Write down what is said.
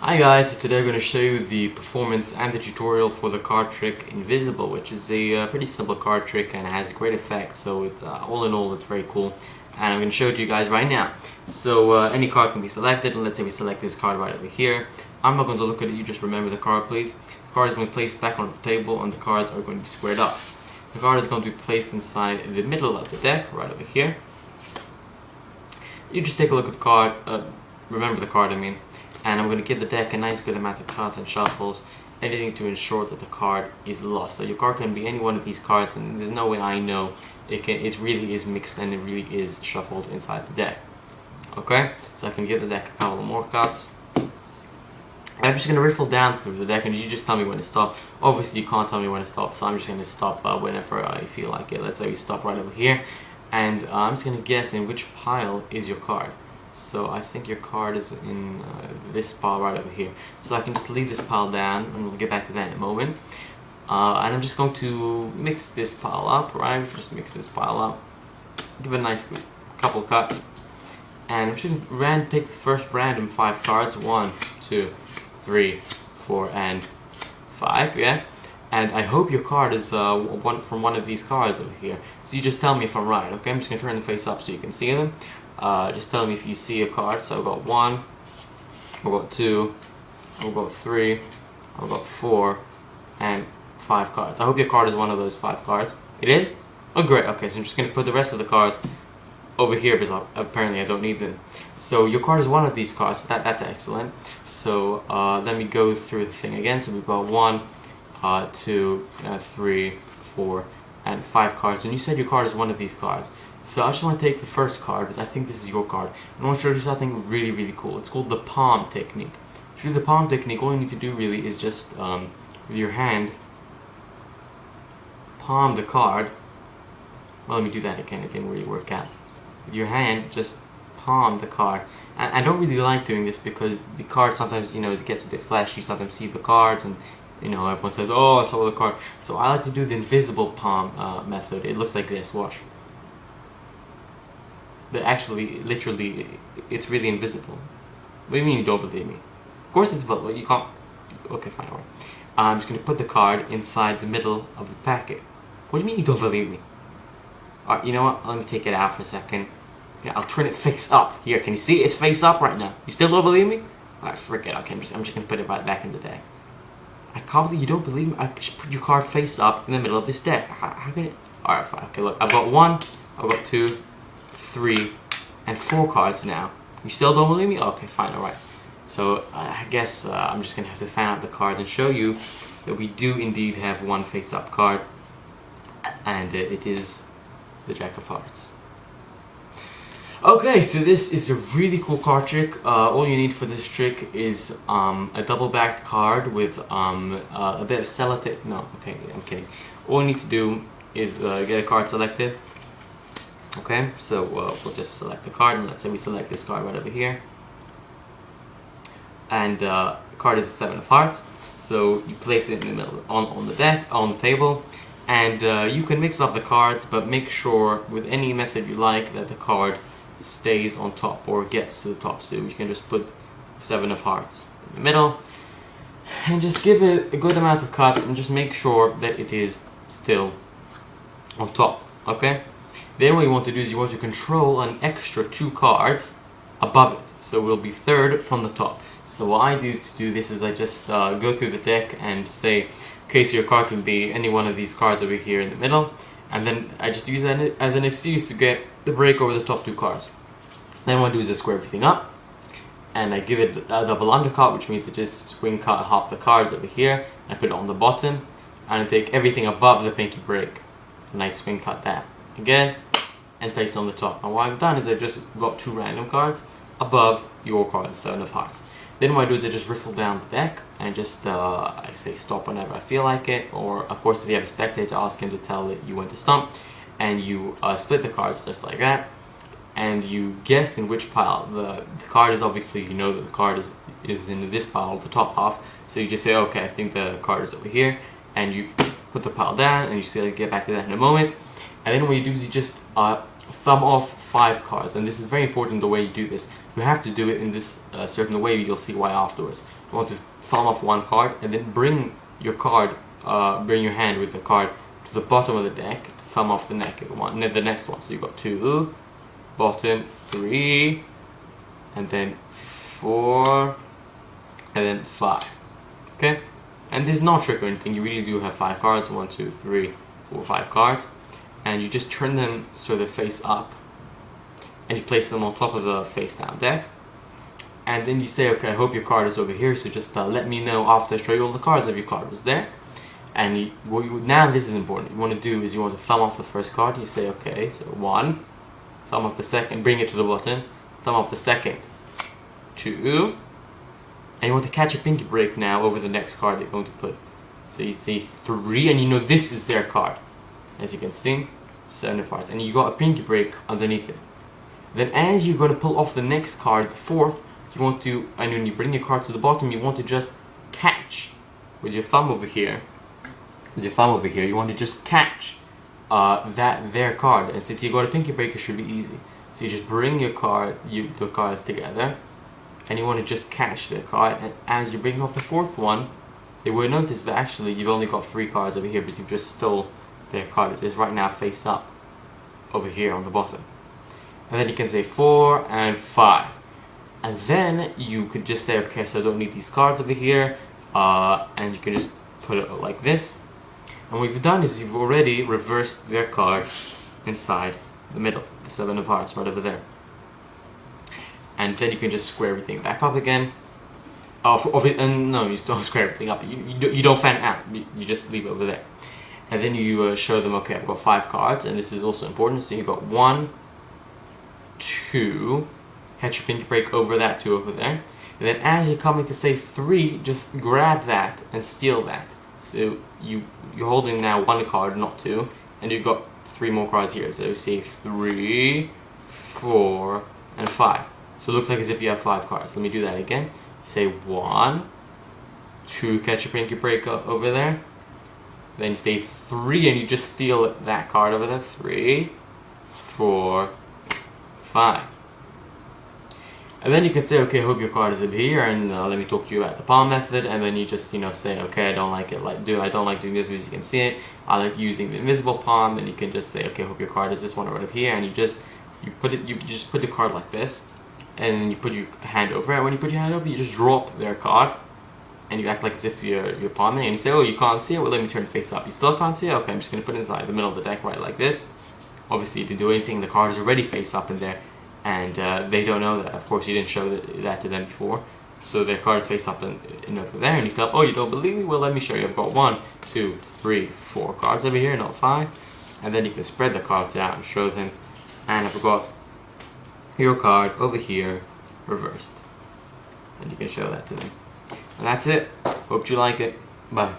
Hi guys, so today I'm going to show you the performance and the tutorial for the card trick Invisible, which is a pretty simple card trick and has great effect, so all in all it's very cool. And I'm going to show it to you guys right now. So any card can be selected, and let's say we select this card right over here. I'm not going to look at it, you just remember the card please. The card is going to be placed back on the table and the cards are going to be squared up. The card is going to be placed inside the middle of the deck, right over here. You just take a look at the card, remember the card I mean. And I'm going to give the deck a nice good amount of cuts and shuffles, anything to ensure that the card is lost. So your card can be any one of these cards, and there's no way I know it really is mixed and it really is shuffled inside the deck. Okay, so I can give the deck a couple more cuts. I'm just going to riffle down through the deck and you just tell me when to stop. Obviously you can't tell me when to stop, so I'm just going to stop whenever I feel like it. Let's say we stop right over here, and I'm just going to guess in which pile is your card. So I think your card is in this pile right over here. So I can just leave this pile down and we'll get back to that in a moment. And I'm just going to mix this pile up, right? Just mix this pile up. Give it a nice couple cuts. And I'm just going to take the first random 5 cards. 1, 2, 3, 4, and 5, yeah? And I hope your card is from one of these cards over here. So you just tell me if I'm right, okay? I'm just going to turn the face up so you can see them. Just tell me if you see a card. So I've got 1, I've got 2, I've got 3, I've got 4, and 5 cards. I hope your card is one of those 5 cards. It is? Oh great, okay, so I'm just going to put the rest of the cards over here because apparently I don't need them. So your card is one of these cards, so that's excellent. So let me go through the thing again. So we've got 1, 2, 3, 4, and 5 cards. And you said your card is one of these cards. So I just want to take the first card because I think this is your card. I want to show you something really cool. It's called the palm technique. To do the palm technique, all you need to do really is just with your hand palm the card. Well, let me do that again. It didn't really work out. With your hand, just palm the card. And I don't really like doing this because the card sometimes, it gets a bit flashy. You sometimes see the card and everyone says, oh, I saw the card. So I like to do the invisible palm method. It looks like this. Watch. But actually, literally, it's really invisible. What do you mean you don't believe me? Of course it's visible. You can't. Okay, fine. Alright. I'm just going to put the card inside the middle of the packet. What do you mean you don't believe me? Alright, you know what? Let me take it out for a second. Yeah, I'll turn it face up. Here, can you see it's face up right now? You still don't believe me? Alright, forget it. Okay, I'm just going to put it right back in the deck. I can't believe you don't believe me. I just put your card face up in the middle of this deck. How can it? Alright, fine. Okay, look. I've got 1, I've got 2, 3, and 4 cards now. You still don't believe me? Okay, fine, alright. So I guess I'm just going to have to fan out the card and show you that we do indeed have one face-up card, and it is the Jack of Hearts. Okay, so this is a really cool card trick. All you need for this trick is a double-backed card with a bit of sellotape. No, okay, I'm kidding. All you need to do is get a card selected. Okay, so we'll just select the card, and let's say we select this card right over here. And the card is the 7 of Hearts. So you place it in the middle on the deck, on the table, and you can mix up the cards, but make sure with any method you like that the card stays on top or gets to the top. So you can just put 7 of Hearts in the middle, and just give it a good amount of cuts, and just make sure that it is still on top. Okay. Then what you want to do is you want to control an extra 2 cards above it. So we'll be third from the top. So what I do to do this is I just go through the deck and say, okay, so your card can be any one of these cards over here in the middle. And then I just use that as an excuse to get the break over the top 2 cards. Then what I do is I square everything up. And I give it a double undercut, which means I just swing cut half the cards over here. I put it on the bottom. And I take everything above the pinky break. And I swing cut that again and place it on the top. And what I've done is I've just got 2 random cards above your card, the 7 of Hearts. Then what I do is I just riffle down the deck and just I say stop whenever I feel like it, or of course if you have a spectator, ask him to tell it you when to stomp, and you split the cards just like that, and you guess in which pile. The card is obviously, you know that the card is in this pile, the top half, so you just say, okay, I think the card is over here, and you put the pile down, and you say, get back to that in a moment. And then what you do is you just thumb off 5 cards, and this is very important the way you do this. You have to do it in this certain way. You'll see why afterwards. You want to thumb off 1 card and then bring your hand with the card to the bottom of the deck, thumb off the the next one. So you've got 2, bottom, 3, and then 4, and then 5. Okay? And this is not a trick or anything. You really do have 5 cards. 1, 2, 3, 4, 5 cards. And you just turn them so they're face up, and you place them on top of the face down deck, and then you say, okay, I hope your card is over here, so just let me know after I show you all the cards if your card was there. And now this is important. What you want to do is you want to thumb off the first card. You say, okay, so 1, thumb off the second, bring it to the bottom, thumb off the second, 2, and you want to catch a pinky break now over the next card they're going to put. So you say 3, and you know this is their card. As you can see, 7 of hearts, and you got a pinky break underneath it. Then as you're going to pull off the next card, the 4th, you want to, and when you bring your card to the bottom, you want to just catch with your thumb over here. You want to just catch their card, and since you got a pinky break, it should be easy. So you just bring your the cards together, and you want to just catch their card. And as you bring off the 4th one, they will notice that actually you've only got 3 cards over here, but you've just stole their card. It is right now face up over here on the bottom. And then you can say 4 and 5. And then you could just say, okay, so I don't need these cards over here. And you can just put it like this. And what you've done is you've already reversed their card inside the middle, the 7 of hearts right over there. And then you can just square everything back up again. And no, you still don't square everything up. You don't fan it out. You just leave it over there. And then you show them, okay, I've got 5 cards, and this is also important. So you've got 1, 2, catch your pinky break over that 2 over there. And then as you're coming to say 3, just grab that and steal that. So you're holding now 1 card, not 2, and you've got 3 more cards here. So you say 3, 4, and 5. So it looks like as if you have 5 cards. Let me do that again. Say 1, 2, catch your pinky break over there. Then you say 3, and you just steal that card over there. 3, 4, 5. And then you can say, okay, I hope your card is over here, and let me talk to you about the palm method. And then you just, say, okay, I don't like doing this because you can see it. I like using the invisible palm. And you can just say, okay, I hope your card is this one right up here, and you just put the card like this, and you put your hand over it. When you put your hand over, you just drop their card. And you act like as if you're palming, and you say, oh, you can't see it? Well, let me turn it face up. You still can't see it? Okay, I'm just going to put it inside the middle of the deck right like this. Obviously, you didn't do anything. The card is already face up in there, and they don't know that. Of course, you didn't show that to them before. So their card is face up in over there, and you tell them, oh, you don't believe me? Well, let me show you. I've got 1, 2, 3, 4 cards over here, not 5. And then you can spread the cards out and show them. And I've got your card over here, reversed. And you can show that to them. And that's it. Hope you like it. Bye.